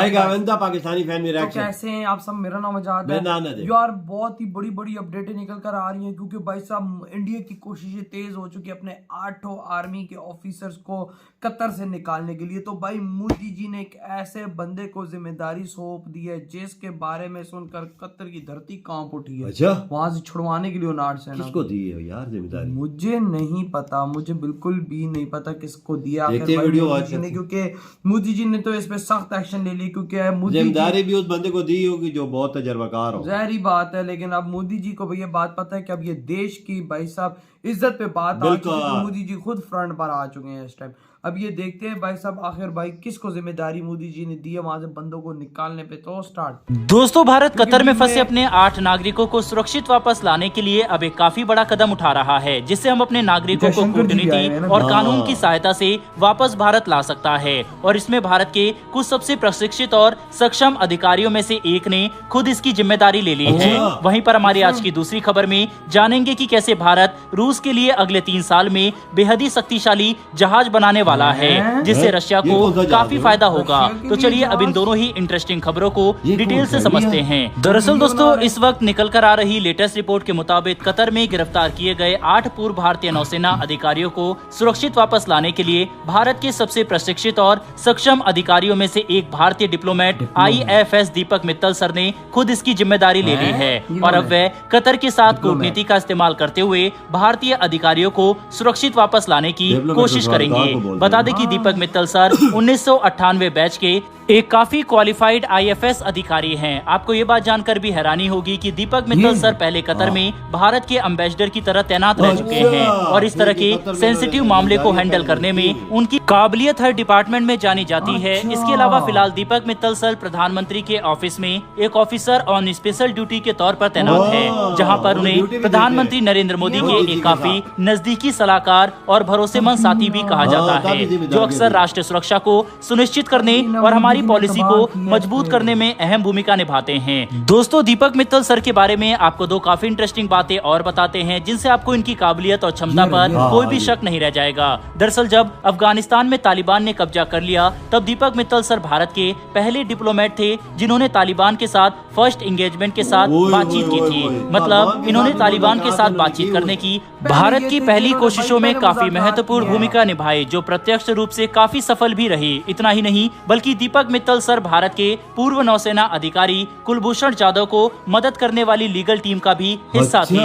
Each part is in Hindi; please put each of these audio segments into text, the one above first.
पाकिस्तानी फैन तो कैसे हैं आप सब। मेरा नाम आजाद है यार। बहुत ही बड़ी बड़ी अपडेटें निकल कर आ रही हैं क्योंकि भाई साहब इंडिया की कोशिशें तेज हो चुकी है अपने 8 आर्मी के ऑफिसर्स को कतर से निकालने के लिए। तो भाई मोदी जी ने एक ऐसे बंदे को जिम्मेदारी सौंप दी है जिसके बारे में सुनकर कतर की धरती कांप उठी है। अच्छा? वहां से छुड़वाने के लिए उनाड़ सेना किसको दी है यार जिम्मेदारी? मुझे नहीं पता, मुझे बिल्कुल भी नहीं पता किसको दिया क्योंकि मोदी जी ने तो इस पे सख्त एक्शन ले लिया क्योंकि जिम्मेदारी भी उस बंदे को दी होगी जो बहुत तजर्बाकार हो। ज़ाहिर बात है, लेकिन अब मोदी जी को भैया बात पता है कि अब ये देश की भाई साहब इज्जत पे बात आ चुकी है। तो मोदी जी खुद फ्रंट पर आ चुके हैं इस टाइम। अब ये देखते हैं भाई साहब आखिर भाई किसको जिम्मेदारी मोदी जी ने दी है वहां से बंदों को निकालने पे। तो स्टार्ट। दोस्तों, भारत कतर में फंसे अपने 8 नागरिकों को सुरक्षित वापस लाने के लिए अब एक काफी बड़ा कदम उठा रहा है जिससे हम अपने नागरिकों को कूटनीति और कानून की सहायता से वापस भारत ला सकता है। और इसमें भारत के कुछ सबसे प्रशिक्षित और सक्षम अधिकारियों में से एक ने खुद इसकी जिम्मेदारी ले ली है। वहीं पर हमारी आज की दूसरी खबर में जानेंगे कि कैसे भारत रूस के लिए अगले 3 साल में बेहद ही शक्तिशाली जहाज बनाने वाला है जिससे रशिया को काफी फायदा होगा। तो चलिए अब इन दोनों ही इंटरेस्टिंग खबरों को डिटेल से समझते हैं। दरअसल दोस्तों, इस वक्त निकल कर आ रही लेटेस्ट रिपोर्ट के मुताबिक कतर में गिरफ्तार किए गए 8 पूर्व भारतीय नौसेना अधिकारियों को सुरक्षित वापस लाने के लिए भारत के सबसे प्रशिक्षित और सक्षम अधिकारियों में से एक भारतीय डिप्लोमेट IFS दीपक मित्तल सर ने खुद इसकी जिम्मेदारी ले ली है। और अब वह कतर के साथ कूटनीति का इस्तेमाल करते हुए भारतीय अधिकारियों को सुरक्षित वापस लाने की कोशिश करेंगे। बता दें कि दीपक मित्तल सर 1998 बैच के एक काफी क्वालिफाइड IFS अधिकारी हैं। आपको ये बात जानकर भी हैरानी होगी कि दीपक मित्तल सर पहले कतर में भारत के एम्बेसडर की तरह तैनात रह चुके हैं और इस तरह के सेंसिटिव मामले को हैंडल करने में उनकी काबिलियत हर डिपार्टमेंट में जानी जाती है। इसके अलावा फिलहाल दीपक मित्तल सर प्रधानमंत्री के ऑफिस में एक ऑफिसर ऑन स्पेशल ड्यूटी के तौर पर तैनात है, जहाँ पर उन्हें प्रधानमंत्री नरेंद्र मोदी के एक काफी नजदीकी सलाहकार और भरोसेमंद साथी भी कहा जाता है, जो अक्सर राष्ट्रीय सुरक्षा को सुनिश्चित करने और हमारी पॉलिसी को मजबूत करने में अहम भूमिका निभाते हैं। दोस्तों, दीपक मित्तल सर के बारे में आपको 2 काफी इंटरेस्टिंग बातें और बताते हैं जिनसे आपको इनकी काबिलियत और क्षमता पर कोई भी शक नहीं रह जाएगा। दरअसल जब अफगानिस्तान में तालिबान ने कब्जा कर लिया तब दीपक मित्तल सर भारत के पहले डिप्लोमेट थे जिन्होंने तालिबान के साथ फर्स्ट एंगेजमेंट के साथ बातचीत की थी। मतलब इन्होंने तालिबान के साथ बातचीत करने की भारत की पहली कोशिशों में काफी महत्वपूर्ण भूमिका निभाई, जो प्रत्यक्ष रूप से काफी सफल भी रही। इतना ही नहीं बल्कि दीपक मित्तल सर भारत के पूर्व नौसेना अधिकारी कुलभूषण जाधव को मदद करने वाली लीगल टीम का भी हिस्सा थे,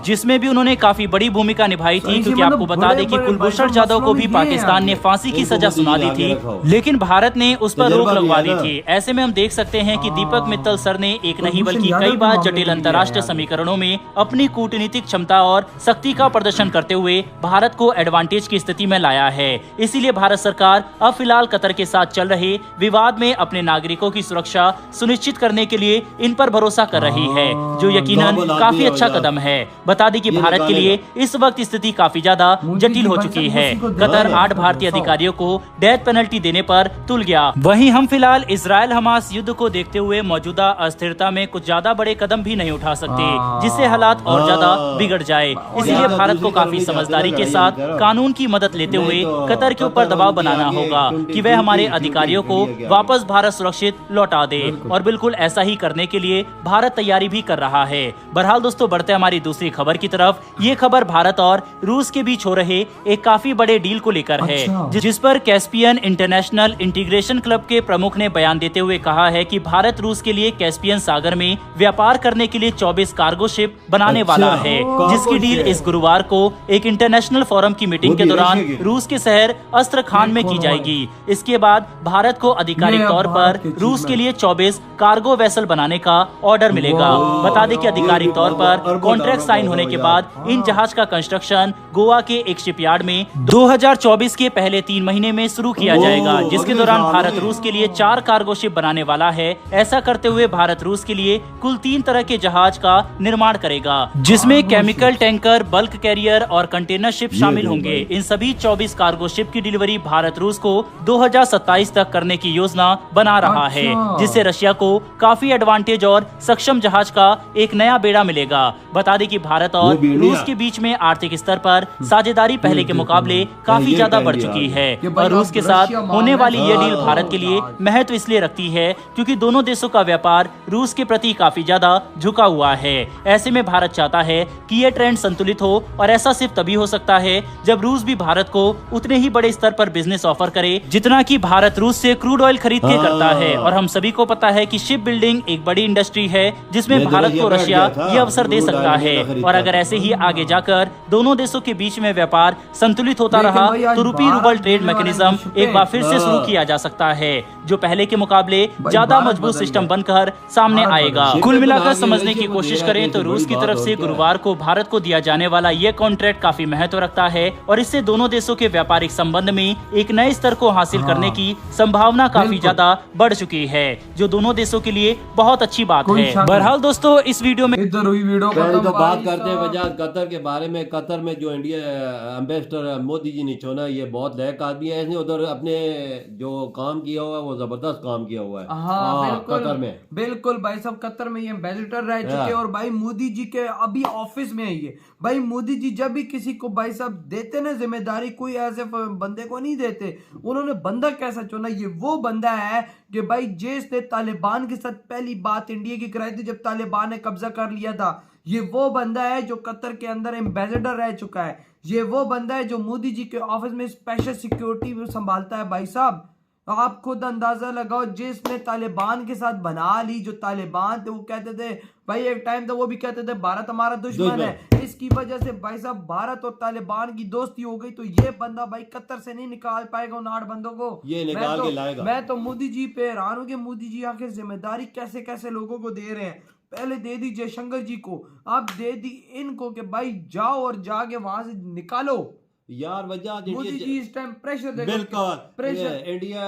जिसमें भी उन्होंने काफी बड़ी भूमिका निभाई थी। क्योंकि आपको बता दें कि कुलभूषण जाधव को भी पाकिस्तान ने फांसी की सजा सुना दी थी, लेकिन भारत ने उस पर रोक लगवा दी थी। ऐसे में हम देख सकते हैं कि दीपक मित्तल सर ने एक नहीं बल्कि कई बार जटिल अंतर्राष्ट्रीय समीकरणों में अपनी कूटनीतिक क्षमता और शक्ति का प्रदर्शन करते हुए भारत को एडवांटेज की स्थिति में लाया है। इसीलिए भारत सरकार अब फिलहाल कतर के साथ चल रहे विवाद में अपने नागरिकों की सुरक्षा सुनिश्चित करने के लिए इन पर भरोसा कर रही है, जो यकीनन काफी अच्छा कदम है। बता दें कि भारत के लिए इस वक्त स्थिति काफी ज्यादा जटिल हो चुकी है। कतर 8 भारतीय अधिकारियों को डेथ पेनल्टी देने पर तुल गया। वहीं हम फिलहाल इजराइल हमास युद्ध को देखते हुए मौजूदा अस्थिरता में कुछ ज्यादा बड़े कदम भी नहीं उठा सकते जिससे हालात और ज्यादा बिगड़ जाए। इसलिए भारत को काफी समझदारी के साथ कानून की मदद लेते हुए कतर के ऊपर दबाव बनाना होगा कि वह हमारे अधिकारियों को वापस भारत सुरक्षित लौटा दे। और बिल्कुल ऐसा ही करने के लिए भारत तैयारी भी कर रहा है। बहरहाल दोस्तों, बढ़ते हमारी दूसरी खबर की तरफ। ये खबर भारत और रूस के बीच हो रहे एक काफी बड़े डील को लेकर है, जिस पर कैस्पियन इंटरनेशनल इंटीग्रेशन क्लब के प्रमुख ने बयान देते हुए कहा है कि भारत रूस के लिए कैस्पियन सागर में व्यापार करने के लिए 24 कार्गो शिप बनाने वाला है, जिसकी डील इस गुरुवार को एक इंटरनेशनल फोरम की मीटिंग के दौरान रूस के शहर अस्त्रखान में की जाएगी। इसके बाद भारत को आधिकारिक तौर पर रूस के लिए 24 कार्गो वेसल बनाने का ऑर्डर मिलेगा। बता दें कि आधिकारिक तौर पर कॉन्ट्रैक्ट साइन होने के बाद इन जहाज का कंस्ट्रक्शन गोवा के एक शिपयार्ड में 2024 के पहले 3 महीने में शुरू किया जाएगा, जिसके दौरान भारत रूस के लिए 4 कार्गो शिप बनाने वाला है। ऐसा करते हुए भारत रूस के लिए कुल 3 तरह के जहाज का निर्माण करेगा, जिसमें केमिकल टैंकर, बल्क कैरियर और कंटेनर शिप शामिल होंगे। इन सभी 24 कार्गो शिप की डिलीवरी भारत रूस को 2027 तक करने की योजना बना रहा है, जिससे रशिया को काफी एडवांटेज और सक्षम जहाज का एक नया बेड़ा मिलेगा। बता दें कि भारत और रूस के बीच में आर्थिक स्तर पर साझेदारी पहले के मुकाबले काफी ज्यादा बढ़ चुकी है और रूस के साथ होने वाली ये डील भारत के लिए महत्व इसलिए रखती है क्योंकि दोनों देशों का व्यापार रूस के प्रति काफी ज्यादा झुका हुआ है। ऐसे में भारत चाहता है कि ये ट्रेंड संतुलित हो और ऐसा सिर्फ तभी हो सकता है जब रूस भी भारत को उतने ही बड़े स्तर पर बिजनेस ऑफर करे जितना कि भारत रूस से क्रूड ऑयल खरीद के करता है। और हम सभी को पता है कि शिप बिल्डिंग एक बड़ी इंडस्ट्री है जिसमें भारत को रशिया ये अवसर दे सकता है। और अगर ऐसे ही आगे जाकर दोनों देशों के बीच में व्यापार संतुलित होता रहा तो रूपी रूबल ट्रेड मैकेनिज्म एक बार फिर से शुरू किया जा सकता है, जो पहले के मुकाबले ज्यादा मजबूत सिस्टम बनकर सामने आएगा। कुल मिलाकर समझने की कोशिश करें तो रूस की तरफ से गुरुवार को भारत को दिया जाने वाला ये कॉन्ट्रैक्ट काफी महत्व रखता है और इससे दोनों देशों के व्यापारिक संबंध में एक नए स्तर को हासिल करने की संभावना काफी ज्यादा बढ़ चुकी है, जो दोनों देशों के लिए बहुत अच्छी बात है। बहरहाल दोस्तों, इस वीडियो में तो बात करते हैं वजह कतर के बारे में। कतर में जो इंडिया एम्बेसडर मोदी जी ने चुना, ये बहुत लायक आदमी है। इसने उधर अपने जो काम किया हुआ है वो जबरदस्त काम किया हुआ है। कतर में बिल्कुल भाई साहब, कतर में ये एम्बेसडर रह चुके हैं और भाई मोदी जी के अभी ऑफिस में है ये। भाई मोदी जी जब भी किसी को भाई साहब देते ना जिम्मेदारी, कोई ऐसे बंदे को नहीं देते। उन्होंने बंदा कैसा चुना, ये वो बंदा है कि भाई जिसने तालिबान के साथ पहली बात इंडिया की कराई थी जब तालिबान ने कब्जा कर लिया था। ये वो बंदा है जो कतर के अंदर एम्बेसडर रह चुका है। ये वो बंदा है जो मोदी जी के ऑफिस में स्पेशल सिक्योरिटी संभालता है। भाई साहब आप खुद अंदाजा लगाओ, जिसने तालिबान के साथ बना ली, जो तालिबान थे वो कहते थे भाई, एक टाइम था वो भी कहते थे भारत हमारा दुश्मन है। इसकी वजह से भाई साहब भारत और तालिबान की दोस्ती हो गई। तो ये बंदा भाई कतर से नहीं निकाल पाएगा उन 8 बंदों को। ये निकाल के लाएगा। मैं तो मोदी जी पे हैरान हूं कि मोदी जी आखिर जिम्मेदारी कैसे कैसे लोगों को दे रहे हैं। पहले दे दी जयशंकर जी को, अब दे दी इनको कि भाई जाओ और जाके वहां से निकालो। यार वजह मोदी जी इस टाइम प्रेशर देगा। बिल्कुल प्रेशर। इंडिया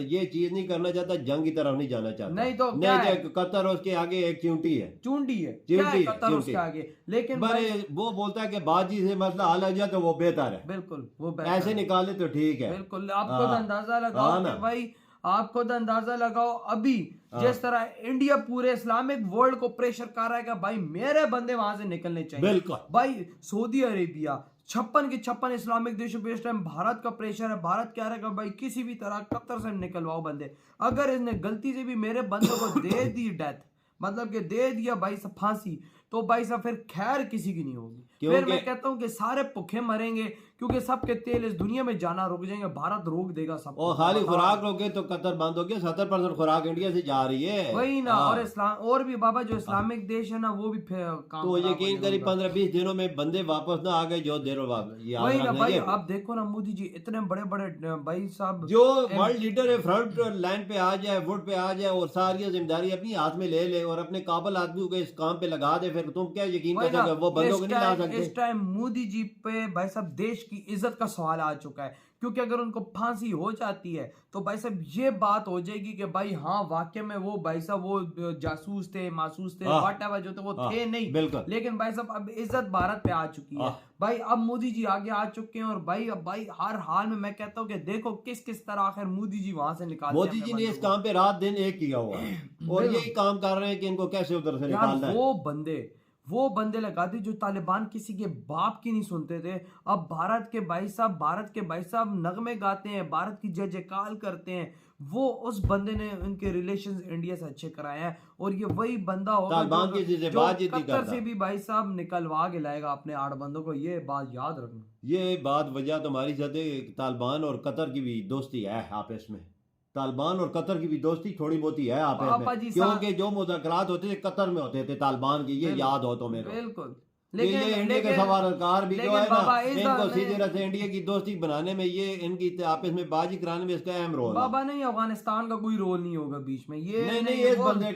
ये चीज नहीं करना चाहता, जंग की तरफ नहीं जाना चाहता। नहीं तो क्या है? कतर उसके आगे एक चूंटी है। क्या है कतर उसके आगे? लेकिन भाई वो बोलता है कि बाजी से मसला हल हो जाए तो वो बेहतर है। बिल्कुल वो ऐसे निकाले तो ठीक है। बिल्कुल आप खुद अंदाजा लगाओ कि भाई, आप खुद अंदाजा लगाओ अभी जिस तरह इंडिया पूरे इस्लामिक वर्ल्ड को प्रेशर कर रहा है कि भाई मेरे बंदे वहां से निकलने चाहिए। बिल्कुल भाई सऊदी अरेबिया 56 के 56 इस्लामिक देशों पे इस टाइम भारत का प्रेशर है। भारत कह रहा है कि भाई किसी भी तरह कतर से निकलवाओ बंदे। अगर इसने गलती से भी मेरे बंदों को दे दी डेथ, मतलब कि दे दिया भाई सब फांसी, तो भाई साहब फिर खैर किसी की नहीं होगी। फिर मैं कहता हूँ कि सारे भूखे मरेंगे क्योंकि सबके तेल इस दुनिया में जाना रुक जाएंगे। भारत रोक देगा सब। और खाली खुराक रोके तो कतर बंद हो गया। 70% खुराक इंडिया से जा रही है। वही ना। और इस्लाम और भी बाबा जो इस्लामिक देश है ना वो भी काम तो यकीन करी 15-20 दिनों में बंदे वापस ना आ गए जो देर वही ना भाई। आप देखो ना मोदी जी इतने बड़े बड़े भाई साहब जो वर्ल्ड लीडर है फ्रंट लाइन पे आ जाए, वोट पे आ जाए और सारी जिम्मेदारी अपनी हाथ में ले ले और अपने काबिल आदमी को इस काम पे लगा दे, फिर तुम क्या यकीन कर सकते वो बंदों को नहीं ला सकते। इस टाइम मोदी जी पे भाई साहब देश की इज्जत का सवाल आ चुका है, क्योंकि अगर उनको फांसी हो जाती है तो भाई साहब ये बात हो जाएगी कि भाई हाँ वाकई में वो भाई साहब वो जासूस थे, मासूस थे, व्हाटएवर जो थे वो थे नहीं। बिल्कुल। लेकिन भाई साहब अब इज्जत भारत पे आ चुकी है। भाई अब मोदी जी आगे आ चुके हैं और भाई अब भाई हर हाल में मैं कहता हूँ कि देखो किस किस तरह आखिर मोदी जी वहां से निकाल। मोदी जी ने इस काम पे रात दिन एक किया हुआ है और यही काम कर रहे हैं कि इनको कैसे उधर से निकालना है। वो बंदे लगा दी जो तालिबान किसी के बाप की नहीं सुनते थे। अब भारत के भाई साहब नगमे गाते हैं, भारत की जय जयकार करते हैं। वो उस बंदे ने उनके रिलेशंस इंडिया से अच्छे कराए हैं और ये वही बंदा होगा जो कतर से भी भाई साहब निकलवा के लाएगा अपने 8 बंदों को। ये बात याद रखना। ये बात वजह तुम्हारी साथ तालिबान और कतर की भी दोस्ती है आपस में। तालिबान और कतर की भी दोस्ती थोड़ी बहुत है आपस में, क्योंकि जो मुज़ाकरात होते थे कतर में होते थे तालिबान की, ये याद हो तो मेरे। बिल्कुल। लेकिन ये इंडिया के सवालकार भी जो है ना, इनको सीधी तरह से इंडिया की दोस्ती बनाने में, ये इनकी आपस में बाजी कराने में इसका अहम रोल बाबा नहीं, अफगानिस्तान का कोई रोल नहीं होगा बीच में। ये नहीं इस बंदे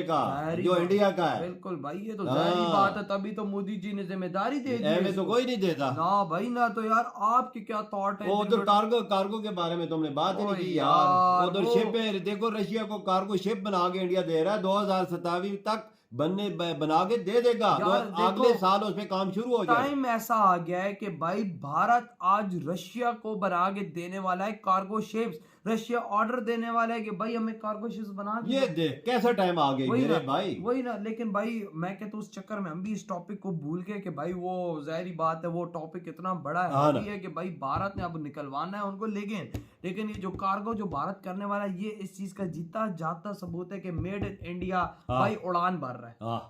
का जो इंडिया का है। बिल्कुल भाई ये तो जाहिर बात है, तभी तो मोदी जी ने जिम्मेदारी दे दी। ऐसे तो कोई नहीं देता ना भाई ना। तो यार आपके क्या थॉट है? उधर कार्गो के बारे में तुमने बात नहीं की यार। उधर शिप है, देखो रशिया को कार्गो शिप बना के इंडिया दे रहा है 2027 तक बना के दे देगा तो अगले साल उस पे काम शुरू हो जाए। टाइम ऐसा आ गया है कि भाई भारत आज रशिया को बना के देने वाला है कार्गो शिप्स। रशिया ऑर्डर देने वाला है कि भाई हमें कार्गो शिप्स बना के ये देख कैसा टाइम आ गया मेरे भाई। वही ना, लेकिन भाई मैं कहता हूँ उस चक्कर में हम भी इस टॉपिक को भूल के कि भाई वो जाहिर बात है वो टॉपिक इतना बड़ा है कि भाई भारत ने अब निकलवाना है उनको। लेकिन ये जो कार्गो जो भारत करने वाला है ये इस चीज का जीता जाता सबूत है कि मेड इन इंडिया भाई उड़ान भर रहा है।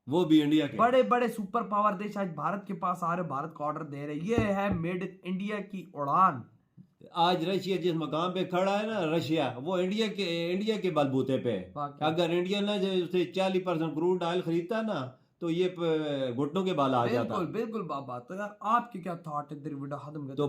वो भी इंडिया के बड़े बड़े सुपर पावर देश आज भारत के पास आ रहे, भारत को ऑर्डर दे रहे। ये है मेड इन इंडिया की उड़ान। आज रशिया जिस मकाम पे खड़ा है ना, रशिया वो इंडिया के बलबूते पे। अगर इंडिया ना उसे 40% क्रूड ऑयल खरीदता ना तो ये घुटनों के बाल आ जाता। बिल्कुल बाबा। तो यार आपके क्या थॉट है? तो